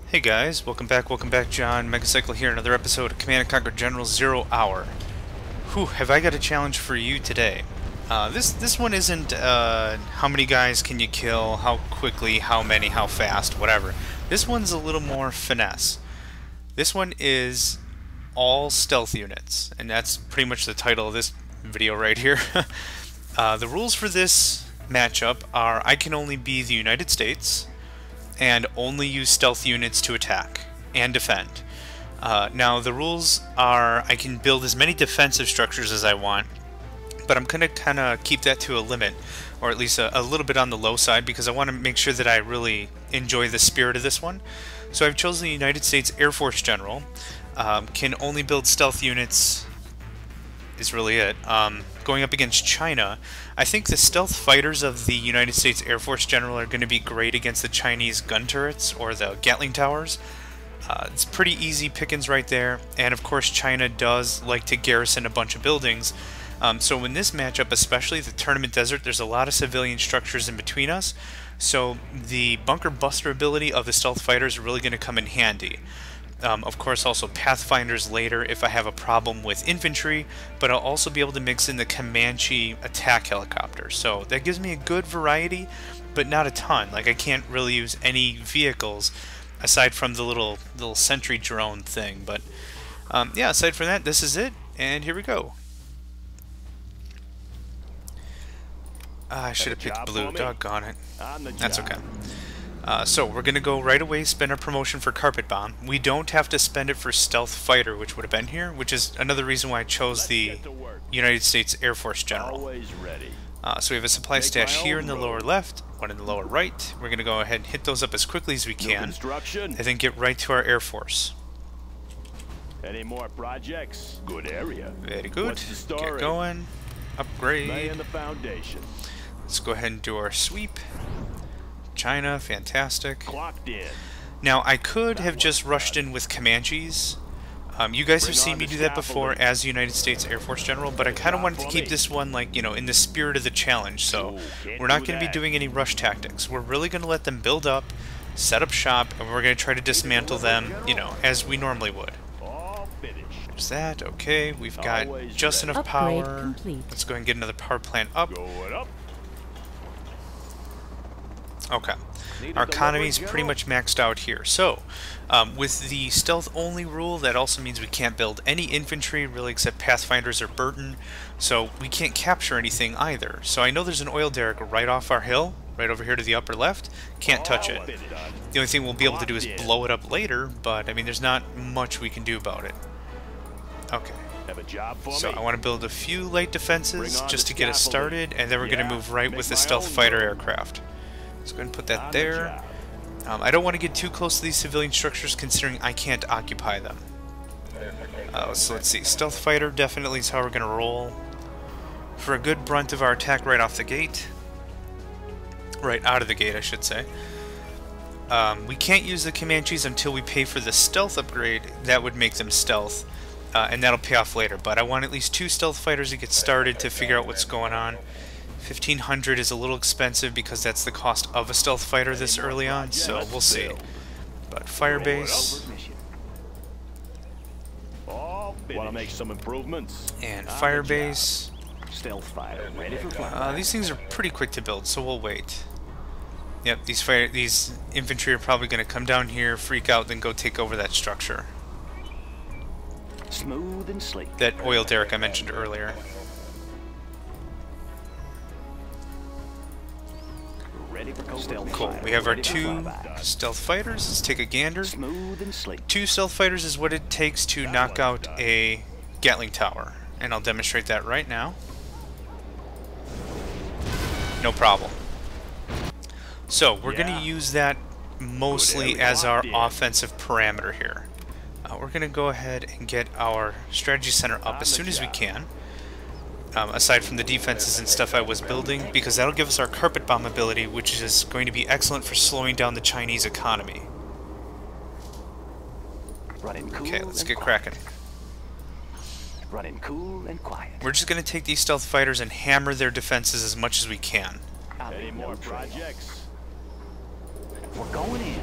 Hey guys, welcome back, John Megacycle here, another episode of Command & Conquer General Zero Hour. Whew, have I got a challenge for you today. This one isn't how many guys can you kill, how quickly, how many, how fast, whatever. This one's a little more finesse. This one is all stealth units, and that's pretty much the title of this video right here. The rules for this matchup are I can only be the United States, and only use stealth units to attack and defend. Now the rules are I can build as many defensive structures as I want, but I'm going to kind of keep that to a limit, or at least a little bit on the low side, because I want to make sure that I really enjoy the spirit of this one. So I've chosen the United States Air Force General. Can only build stealth units is really it. Going up against China, I think the stealth fighters of the United States Air Force General are going to be great against the Chinese gun turrets or the Gatling towers. It's pretty easy pickings right there, and of course China does like to garrison a bunch of buildings. So in this matchup, especially the tournament desert, there's a lot of civilian structures in between us, so the bunker buster ability of the stealth fighters are really going to come in handy. Of course also Pathfinders later if I have a problem with infantry, but I'll also be able to mix in the Comanche attack helicopter. So that gives me a good variety, but not a ton. Like I can't really use any vehicles aside from the little sentry drone thing. But yeah, aside from that, this is it, and here we go. I should have picked blue, doggone it. That's okay. So we're going to go right away spend our promotion for Carpet Bomb. We don't have to spend it for Stealth Fighter, which would have been here, which is another reason why I chose the United States Air Force General. So we have a supply stash here in the lower left, one in the lower right. We're going to go ahead and hit those up as quickly as we can, and then get right to our Air Force. Any more projects? Good area. Very good. Get going. Upgrade. Laying the foundation. Let's go ahead and do our sweep. China, fantastic. Clocked in. Now I could have just rushed in with Comanches. You guys have seen me do that before as United States Air Force General, but I kind of wanted to keep this one, like, you know, in the spirit of the challenge. So we're not going to be doing any rush tactics. We're really going to let them build up, set up shop, and we're going to try to dismantle them, you know, as we normally would. There's that. Okay, we've got just enough power. Let's go ahead and get another power plant up. Okay, our economy is pretty much maxed out here. So, with the stealth-only rule, that also means we can't build any infantry, really, except Pathfinders or Burton. So, we can't capture anything either. So, I know there's an oil derrick right off our hill, right over here to the upper left. Can't touch it. The only thing we'll be able to do is blow it up later, but, I mean, there's not much we can do about it. Okay. So, I want to build a few light defenses just to get us started, and then we're going to move right with the stealth fighter aircraft. Let's go ahead and put that there. I don't want to get too close to these civilian structures considering I can't occupy them. So let's see. Stealth fighter definitely is how we're going to roll for a good brunt of our attack right off the gate. Right out of the gate, I should say. We can't use the Comanches until we pay for the stealth upgrade. That would make them stealth, and that'll pay off later. But I want at least 2 stealth fighters to get started to figure out what's going on. 1500 is a little expensive because that's the cost of a stealth fighter this early on, so we'll see. But firebase. Want to make some improvements? And firebase. Stealth fighter ready for These things are pretty quick to build, so we'll wait. Yep, these infantry are probably going to come down here, freak out, then go take over that structure. Smooth and sleek. That oil derrick I mentioned earlier. Cool. We have our 2 stealth fighters. Let's take a gander. 2 stealth fighters is what it takes to knock out a Gatling tower, and I'll demonstrate that right now. No problem. So we're going to use that mostly as our offensive parameter here. We're going to go ahead and get our strategy center up as soon as we can. Aside from the defenses and stuff I was building, because that'll give us our carpet bomb ability, which is going to be excellent for slowing down the Chinese economy. Okay, let's get cracking. We're just going to take these stealth fighters and hammer their defenses as much as we can. Any more projects? We're going in.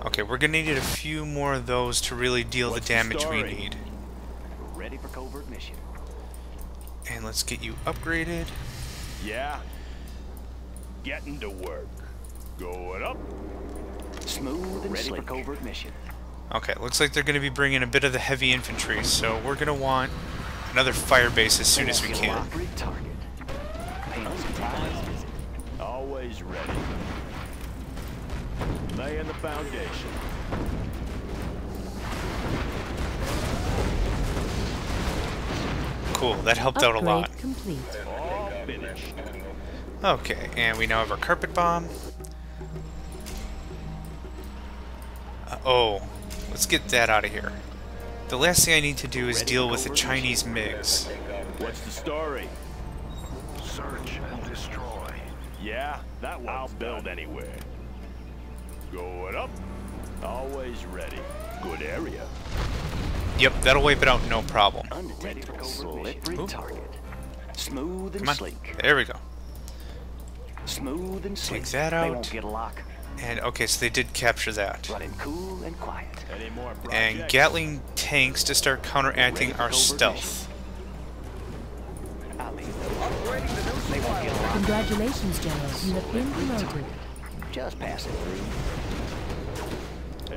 Okay, we're gonna need a few more of those to really deal What's the damage we story? need. Ready for covert mission. And let's get you upgraded. Yeah. Getting to work. Going up. Smooth and ready for covert mission. Okay, looks like they're gonna be bringing a bit of the heavy infantry, so we're gonna want another fire base as soon as we can. Always ready. Laying the foundation. Cool, that helped out a lot. Upgrade complete. All finished. Okay, and we now have our carpet bomb. Oh, let's get that out of here. The last thing I need to do is deal with the Chinese MiGs. What's the story? Search and destroy. Yeah, that one. I'll build anywhere. Going up. Always ready. Good area. Yep, that'll wipe it out, no problem. Undetectable. Slippery Ooh. target. Smooth and Come on, sleek. there we go. Smooth and sleek. Take that They out. won't get a lock. And okay, so they did capture that. Running cool and quiet. Any more And projects? Gatling tanks to start counteracting our stealth. I'll leave those. They won't get a lock. Congratulations, General. You have been promoted. Just pass it through.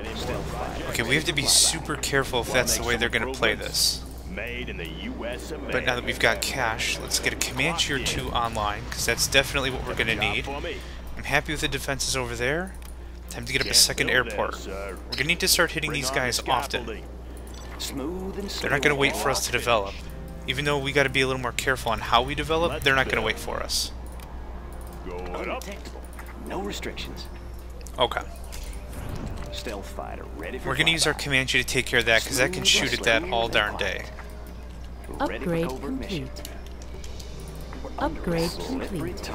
Any more projects? Okay, we have to be super careful if that's the way they're going to play this. Made in the U.S. of But now that we've got cash, let's get a Comanche or two online, because that's definitely what we're going to need. I'm happy with the defenses over there. Time to get up a second airport. We're going to need to start hitting these guys often. Smooth and They're not going to wait for us to develop. Even though we got to be a little more careful on how we develop, they're not going to wait for us. Going up. No restrictions. Okay. Stealth fighter ready for We're going to use our Comanche to take care of that, because that can shoot at that all darn day. Upgrade complete. Upgrade complete.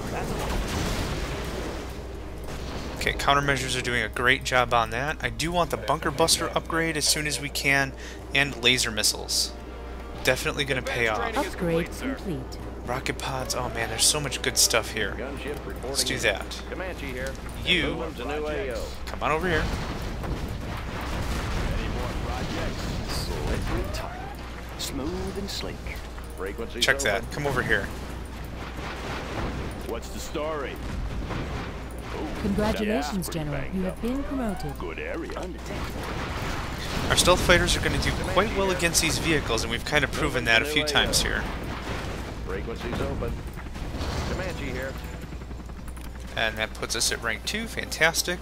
Okay, countermeasures are doing a great job on that. I do want the bunker buster upgrade as soon as we can, and laser missiles. Definitely going to pay off. Upgrade complete. Rocket pods, oh man, there's so much good stuff here. Let's do that. Comanche here. You, To new AO. come on over here. Any more projects? Slippery target. Smooth and sleek. Frequency. Check that, come over here. What's the story? Congratulations, Yeah, General. pretty You banged have been promoted. Good area. Undetectable. Our stealth fighters are going to do quite well against these vehicles, and we've kind of proven that a few times here. Frequency's open. Comanche here. And that puts us at rank 2, fantastic.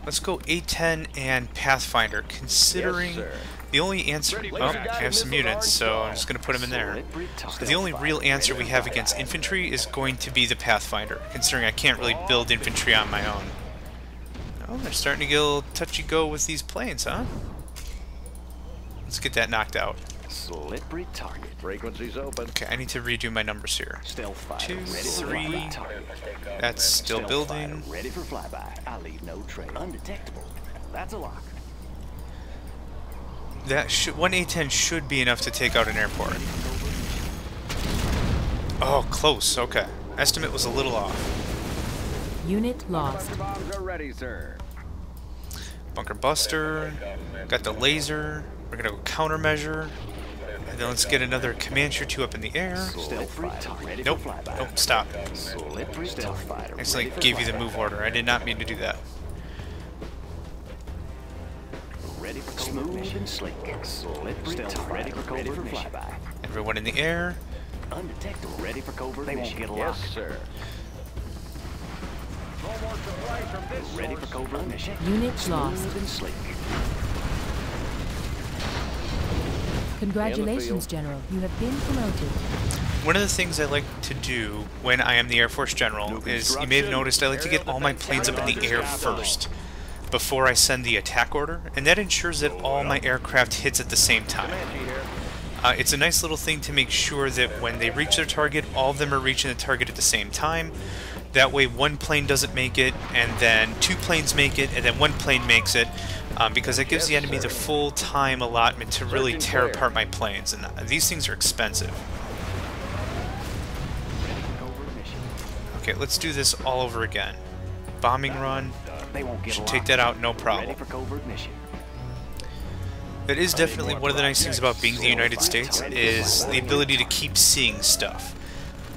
Let's go A10 and Pathfinder, considering Yes, sir. the only answer... Oh, I have some units, so I'm just going to put them in there. Slippery target. The only real answer we have against infantry is going to be the Pathfinder, considering I can't really build infantry on my own. Oh, they're starting to get a little touchy-go with these planes, huh? Let's get that knocked out. Slippery target. Frequency's open. Okay, I need to redo my numbers here. Stealth fighter. 2, ready for 3, flyby. Target. that's still Stealth building. fighter, ready for flyby. I leave no trace. Undetectable. That's a lock. That one A10 should be enough to take out an airport. Oh, close, okay. Estimate was a little off. Unit lost. Bombs are ready, sir. Bunker buster, got the laser, we're gonna go countermeasure, and then let's get another Comanche or two up in the air. Stealth fighter. Ready Nope, for flyby. nope, stop. Slippery stealth fighter. I accidentally gave you the move order, I did not mean to do that. Ready for smooth and sleek. Slippery stealth ready for flyby. Everyone in the air. Undetectable. Ready for covert mission. They won't get a lock. Yes, sir. Ready for covert mission. Unit lost. Smooth and sleek. Congratulations, General. You have been promoted. One of the things I like to do when I am the Air Force General is, you may have noticed, I like to get all my planes up in the air first, before I send the attack order, and that ensures that all my aircraft hits at the same time. It's a nice little thing to make sure that when they reach their target, all of them are reaching the target at the same time. That way one plane doesn't make it, and then two planes make it, and then one plane makes it, because it gives the enemy the full time allotment to really tear apart my planes, and these things are expensive. Okay, let's do this all over again. Bombing run. They won't get Should locked. take that out, no Ready problem. for covert mission. That is definitely one of the nice things about being the United States, is the ability to keep seeing stuff.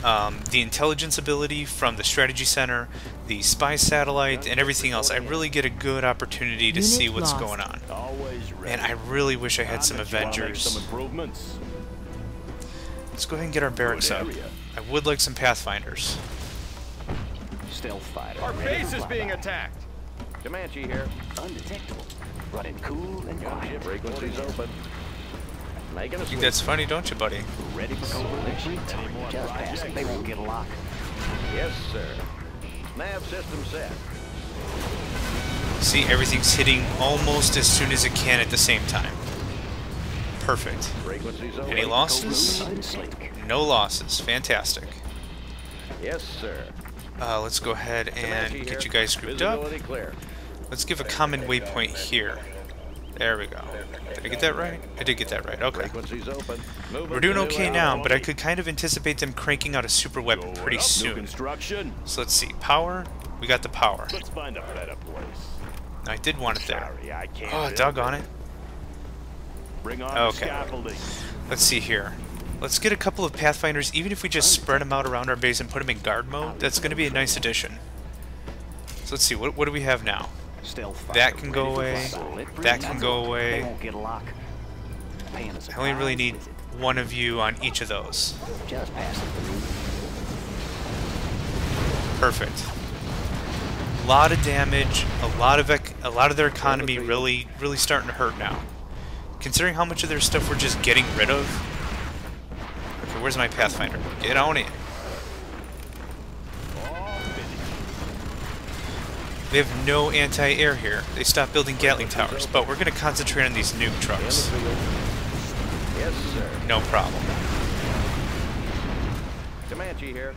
The intelligence ability from the strategy center, the spy satellite, and everything else. I really get a good opportunity to Unit see what's lost. going on. Always ready. And I really wish I had some Wanna make some Avengers. improvements. Let's go ahead and get our barracks up. area. I would like some Pathfinders. Stealth fighter. Our ready base for is being flyby. attacked. Comanche here. Undetectable. Running cool and quiet. Gunship frequencies open. Making a You think sweep. that's funny, don't you, buddy? Ready for covert mission. Just pass it. They won't get a lock. Yes, sir. Nav system set. See, everything's hitting almost as soon as it can at the same time. Perfect. Frequencies open. Any losses? Covert and slick. No losses. Fantastic. Yes, sir. Let's go ahead and Comanche get here. you guys grouped up. Visibility clear. Let's give a common waypoint here. There we go. Did I get that right? I did get that right. Okay. Frequencies open. Moving We're doing to okay new now, outpost. but I could kind of anticipate them cranking out a super weapon pretty New soon. construction. So let's see. Power. We got the power. Let's find a better place. I did want it there. Sorry, I can't. Oh, build doggone it. Bring on Okay. the scaffolding. Let's see here. Let's get a couple of Pathfinders, even if we just spread them out around our base and put them in guard mode. That's going to be a nice addition. So let's see. What do we have now? Stealth fighter That can go ready away. for flyby. That can go away. They won't get a lock. Paying a I only really surprise need visit. one of you on each of those. Just pass it through. Perfect. A lot of damage, a lot of their economy really starting to hurt now. Considering how much of their stuff we're just getting rid of. Okay, where's my Pathfinder? Get on it. They have no anti-air here. They stopped building Gatling towers, but we're going to concentrate on these nuke In the trucks. field. Yes, sir. No problem. Comanche here.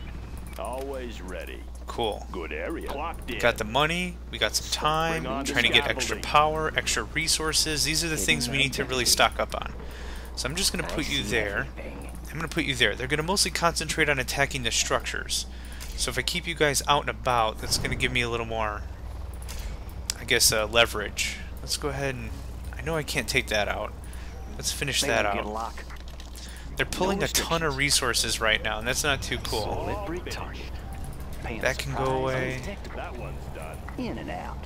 Always ready. Cool. Good area. Clocked in. Got the money, we got some time, Bring on the trying to get extra scaffolding. power, extra resources. These are the things we need to really stock up on. So I'm just going to put you there. I'm going to put you there. They're going to mostly concentrate on attacking the structures. So if I keep you guys out and about, that's going to give me a little more, I guess, leverage. Let's go ahead and... I know I can't take that out. Let's finish They that won't get a out. lock. They're pulling No a ton of resources right now, and that's not too cool. Slippery target. Paying a That can go surprise away. undetectable. That one's done. In and out.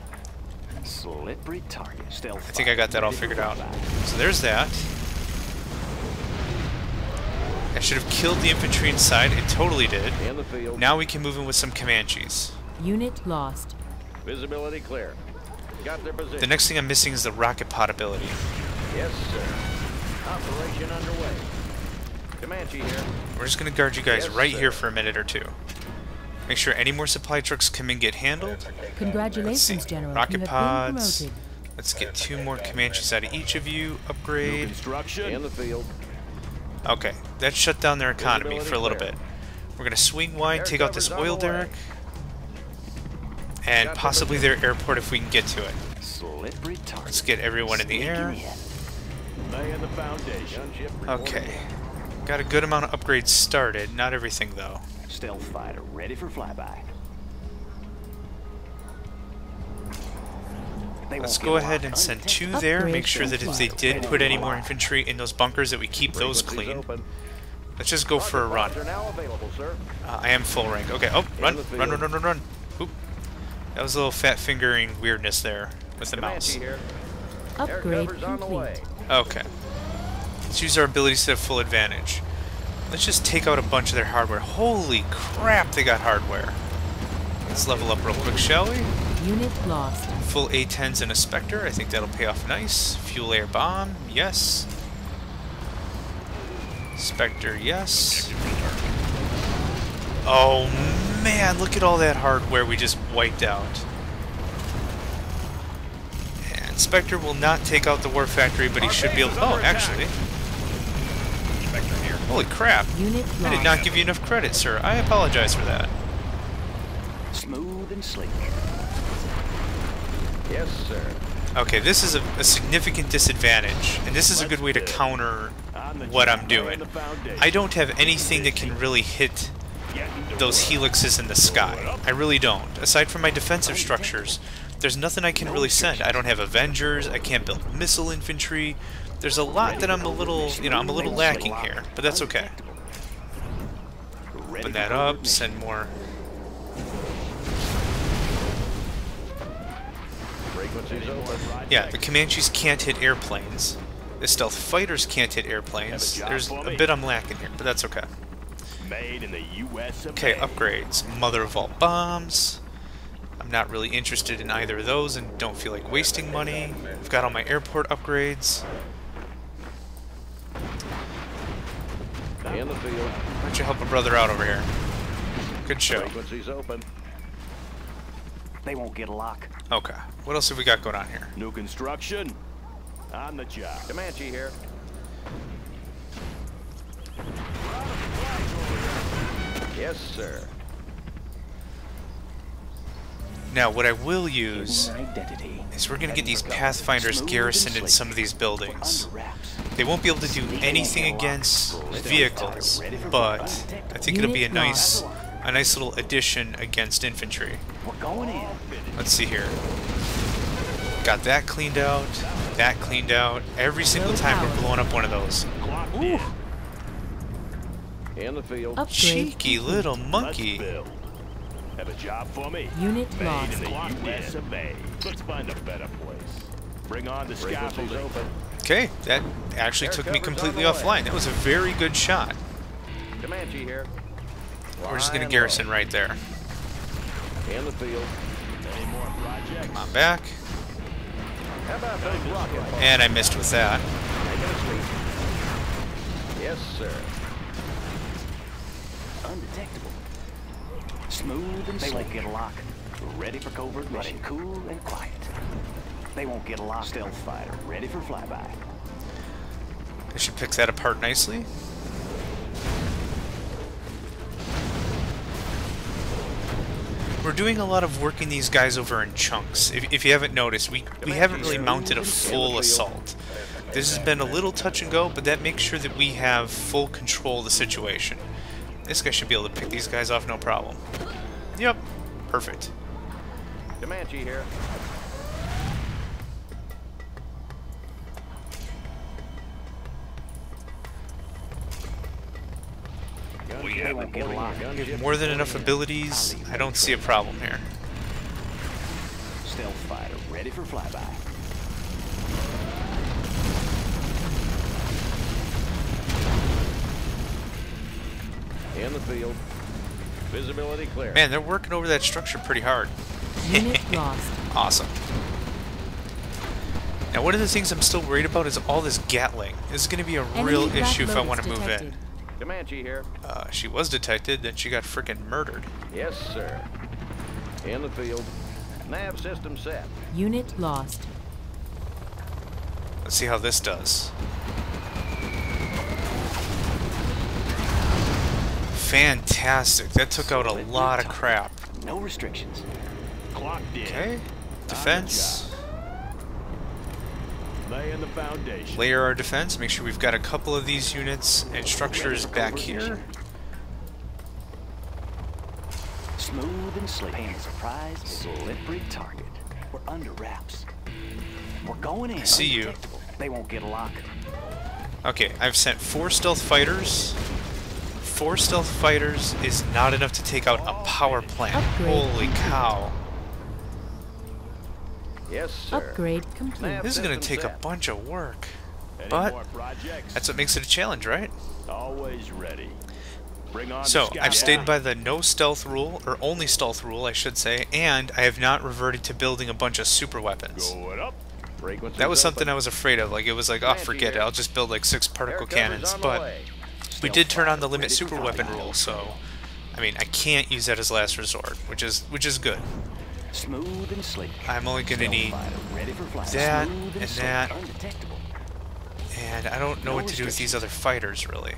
Slippery target. Stealth I think I got that all figured out. So there's that. I should have killed the infantry inside. It totally did. In the field. Now we can move in with some Comanches. Unit lost. Visibility clear. Got their position. The next thing I'm missing is the rocket pod ability. Yes, sir. Operation underway. Comanche here. We're just going to guard you guys Yes, right sir. here for a minute or two. Make sure any more supply trucks come in get handled. Congratulations, see. General. Rocket you have pods. been promoted. Let's get 2 more Comanches out of each of you. New Upgrade. construction. In the field. Okay, that shut down their economy for a little bit. We're going to swing wide, take out this oil derrick, and possibly their airport if we can get to it. Slippery target. Let's get everyone in the Sneaking air. in. Laying the foundation. Gunship reporting. Okay. Got a good amount of upgrades started. Not everything, though. Stealth fighter ready for flyby. They Let's won't go get a ahead lock. and send Undetectable. 2 there. Make Upgrade sure that if they did put any more infantry in those bunkers that we keep those Frequencies clean. open. Let's just go for a run. Rocket pods are now available, sir. I am full rank. Okay, oh, run, the run, field. run, run, run, run. Oop. That was a little fat fingering weirdness there with the mouse. Comanche here. Air Upgrade cover's on the way. complete. Okay. Let's use our abilities to full advantage. Let's just take out a bunch of their hardware. Holy crap, they got hardware. Let's level up real quick, shall we? Unit lost. Full A-10s and a Spectre. I think that'll pay off nice. Fuel air bomb. Yes. Spectre, yes. Oh man, look at all that hardware we just wiped out. And Spectre will not take out the War Factory, but he should be able... Oh, actually. Holy crap. Unit I did lost. not give you enough credit, sir. I apologize for that. Smooth and sleek. Yes, sir. Okay, this is a significant disadvantage, and this is a good way to counter what I'm doing. I don't have anything that can really hit those helixes in the sky. I really don't. Aside from my defensive structures, there's nothing I can really send. I don't have Avengers, I can't build missile infantry. There's a lot that I'm a little, I'm a little lacking here, but that's okay. Open that up, send more. Yeah, the Comanches can't hit airplanes. The stealth fighters can't hit airplanes. There's a bit I'm lacking here, but that's okay. Made in the US of Okay, A. upgrades. Mother of all bombs. I'm not really interested in either of those and don't feel like wasting money. I've got all my airport upgrades. In the field. Why don't you help a brother out over here? Good show. Frequencies open. They won't get a lock. Okay. What else have we got going on here? New construction. On the job. Comanche here. Yes, sir. Now, what I will use Identity. is we're going to get these Pathfinders garrisoned in some of these buildings. They won't be able to do anything against vehicles, but I think it'll be a nice little addition against infantry. We're going in. Let's see here. Got that cleaned out, that cleaned out. Every single time we're blowing up one of those. Ooh, In the field. Upgrade cheeky complete. little Let's monkey. build. Have a job for me. Unit Made lost. in the US of A. Let's find a better place. Bring on the Frequencies scaffolding. open. Okay, that actually took me completely offline. That was a very good shot. Comanche here. We're just going to garrison right there. In the field. Any more projects? I'm back. How about those rocket bombs? And I missed with that. Taking a sweep. Yes, sir. Undetectable. Smooth and they won't get a lock. Ready for covert mission. Cool and quiet. They won't get a lock. Stealth fighter. Ready for flyby. I should pick that apart nicely. We're doing a lot of working these guys over in chunks. If you haven't noticed, we haven't really mounted a full assault. This has been a little touch and go, but that makes sure that we have full control of the situation. This guy should be able to pick these guys off no problem. Yep, perfect. Comanche here. They won't get a lock. We have more than enough abilities. I don't see a problem here. Stealth fighter. Ready for flyby. In the field. Visibility clear. Man, they're working over that structure pretty hard. Unit lost. Awesome. Now, one of the things I'm still worried about is all this Gatling. This is going to be a real Enemy Black issue if I Lotus want to move detected. in. Comanche here. She was detected, then she got frickin' murdered. Yes, sir. In the field. Nav system set. Unit lost. Let's see how this does. Fantastic. That took out a lot of crap. No restrictions. Clocked in. Okay. Defense. Laying the foundation. Layer our defense. Make sure we've got a couple of these units and structures back here. Smooth and slick. Paying a surprise, slippery target. We're under wraps. We're going in. I see you. Undetectable. They won't get a lock. Okay, I've sent 4 stealth fighters. 4 stealth fighters is not enough to take out a power plant. Upgrade Holy cow. Yes, sir. Upgrade complete. This is going to System take a set. bunch of work. Any But more projects? that's what makes it a challenge, right? Always ready. Bring on So, the I've stayed scaffolding. by the no stealth rule, or only stealth rule, I should say, and I have not reverted to building a bunch of super weapons. Going up. Frequencies That was something I open. was afraid of. Like, it was like, oh, forget it, I'll just build like 6 particle Air cover's cannons. on the But way. we did turn on the limit super weapon rule, so I mean, I can't use that as last resort, which is good. Smooth and slick. I'm only gonna Stealth need fighter, ready for flight. that Smooth and slick. that. Undetectable. And I don't know what to do with these other fighters, really.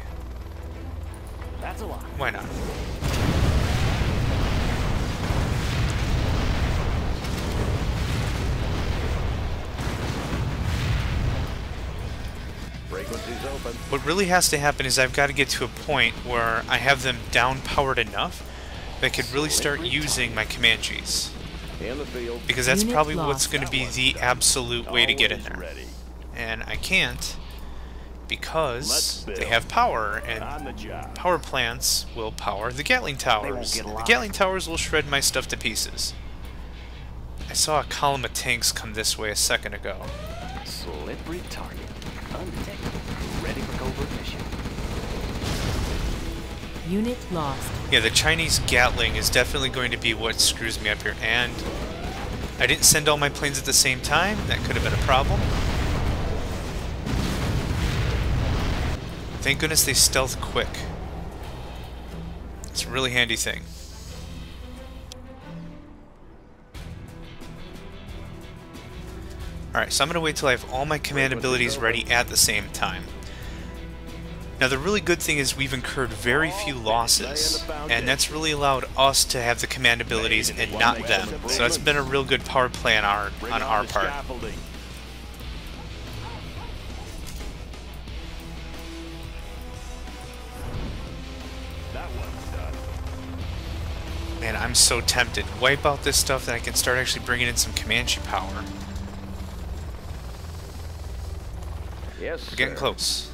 That's a lot. Why not? Frequencies open. What really has to happen is I've got to get to a point where I have them down-powered enough that I could really start using my Comanches. In the field. because that's Unit probably what's lost. going to be the absolute way to get in there. Ready. And I can't because Let's they build. have power, and On the job. power plants will power the Gatling towers. get The lost. Gatling towers will shred my stuff to pieces. I saw a column of tanks come this way a second ago. Slippery target. Undetected. Ready for covert mission. Unit lost. Yeah, the Chinese Gatling is definitely going to be what screws me up here, and I didn't send all my planes at the same time. That could have been a problem. Thank goodness they stealth quick. It's a really handy thing. Alright, so I'm going to wait till I have all my command abilities ready at the same time. Now the really good thing is we've incurred very few losses, and that's really allowed us to have the command abilities and not them. So that's been a real good power play on our part. Scaffolding. That one's done. Man, I'm so tempted. Wipe out this stuff that I can start actually bringing in some Comanche power. Yes, We're getting sir. close.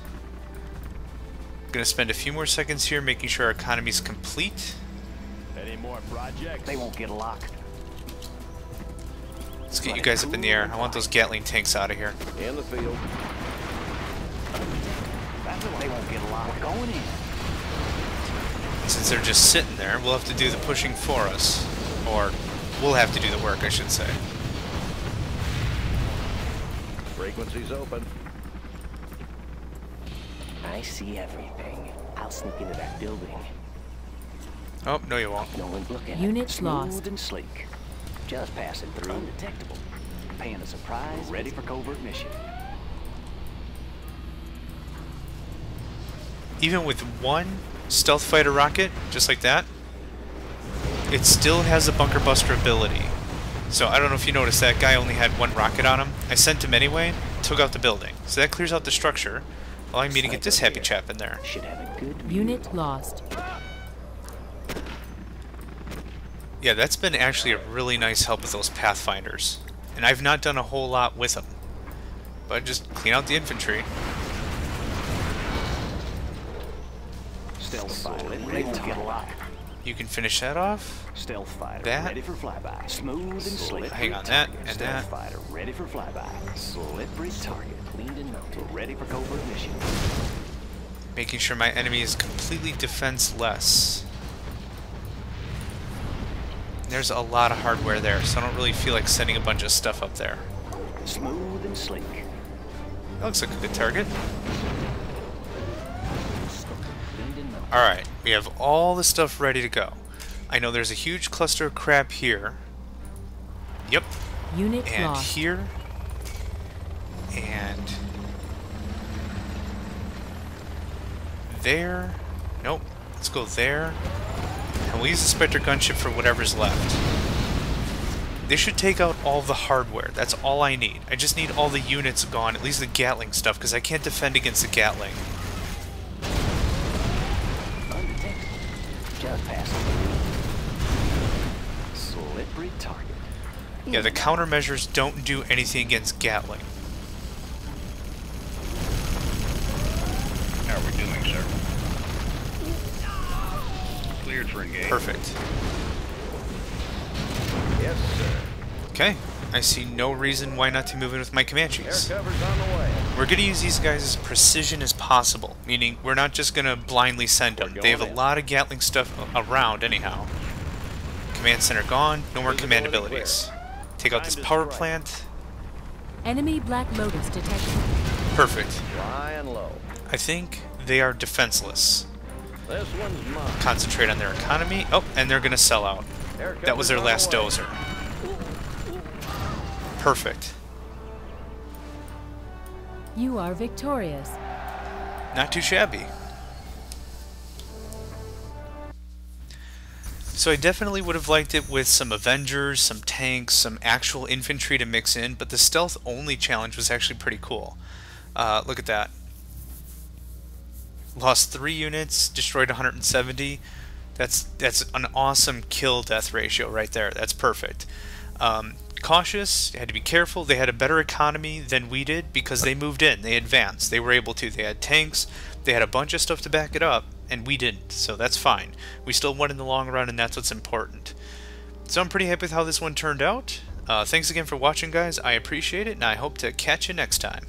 Gonna spend a few more seconds here making sure our economy's complete. Any more projects? They won't get a lock. Let's get you guys up in the air. I want those Gatling tanks out of here. In the field. They won't get a lock. We're going in. Since they're just sitting there, we'll have to do the pushing for us. Or, we'll have to do the work, I should say. Frequency's open. I see everything. I'll sneak into that building. Oh, no you won't. No one's looking. Unit Smooth lost. and sleek. Just passing through. Undetectable. Paying a surprise. Ready for covert mission. Even with one stealth fighter rocket, just like that, it still has a bunker buster ability. So I don't know if you noticed, that guy only had one rocket on him. I sent him anyway, took out the building. So that clears out the structure, allowing me to get this happy chap in there. Should have a good view. Unit lost. Yeah, that's been actually a really nice help with those Pathfinders. And I've not done a whole lot with them. But just clean out the infantry. Stealth fighter. They won't get a lock. You can finish that off. Stealth fighter. That. Ready for flyby. Smooth and slick. Hang on, that and Stealth that. fighter. Ready for flyby. Slippery target. Cleaned and mounted. Ready for covert mission. Making sure my enemy is completely defenseless. There's a lot of hardware there, so I don't really feel like sending a bunch of stuff up there. Smooth and sleek. That looks like a good target. Cleaned and mounted. Alright, we have all the stuff ready to go. I know there's a huge cluster of crap here. Yep. Unit And lost. here. And there. Nope. Let's go there. And we'll use the Spectre gunship for whatever's left. They should take out all the hardware. That's all I need. I just need all the units gone, at least the Gatling stuff, because I can't defend against the Gatling. Undetected. Just passing through. Slippery target. Yeah, the countermeasures don't do anything against Gatling. How are we doing, sir? Cleared for engagement. Perfect. Yes, sir. Okay. I see no reason why not to move in with my Air Comanches. cover's on the way. We're going to use these guys as precision as possible, meaning we're not just going to blindly send them. They have a going in. lot of Gatling stuff around anyhow. Command center gone, no more command Visibility abilities. Take out Time this to power strike. plant. Enemy Black Lotus detected. Perfect. Flying low. I think they are defenseless. This one's mine. Concentrate on their economy. Oh, and they're going to sell out. Air That was their cover's on last the way. dozer. Perfect. You are victorious. Not too shabby. So I definitely would have liked it with some Avengers, some tanks, some actual infantry to mix in, but the stealth only challenge was actually pretty cool. Look at that. Lost 3 units, destroyed 170. That's an awesome kill-death ratio right there. That's perfect. Cautious, had to be careful. They had a better economy than we did because they moved in, they advanced, they were able to. They had tanks, they had a bunch of stuff to back it up, and we didn't, so that's fine. We still won in the long run, and that's what's important. So I'm pretty happy with how this one turned out. Thanks again for watching, guys. I appreciate it, and I hope to catch you next time.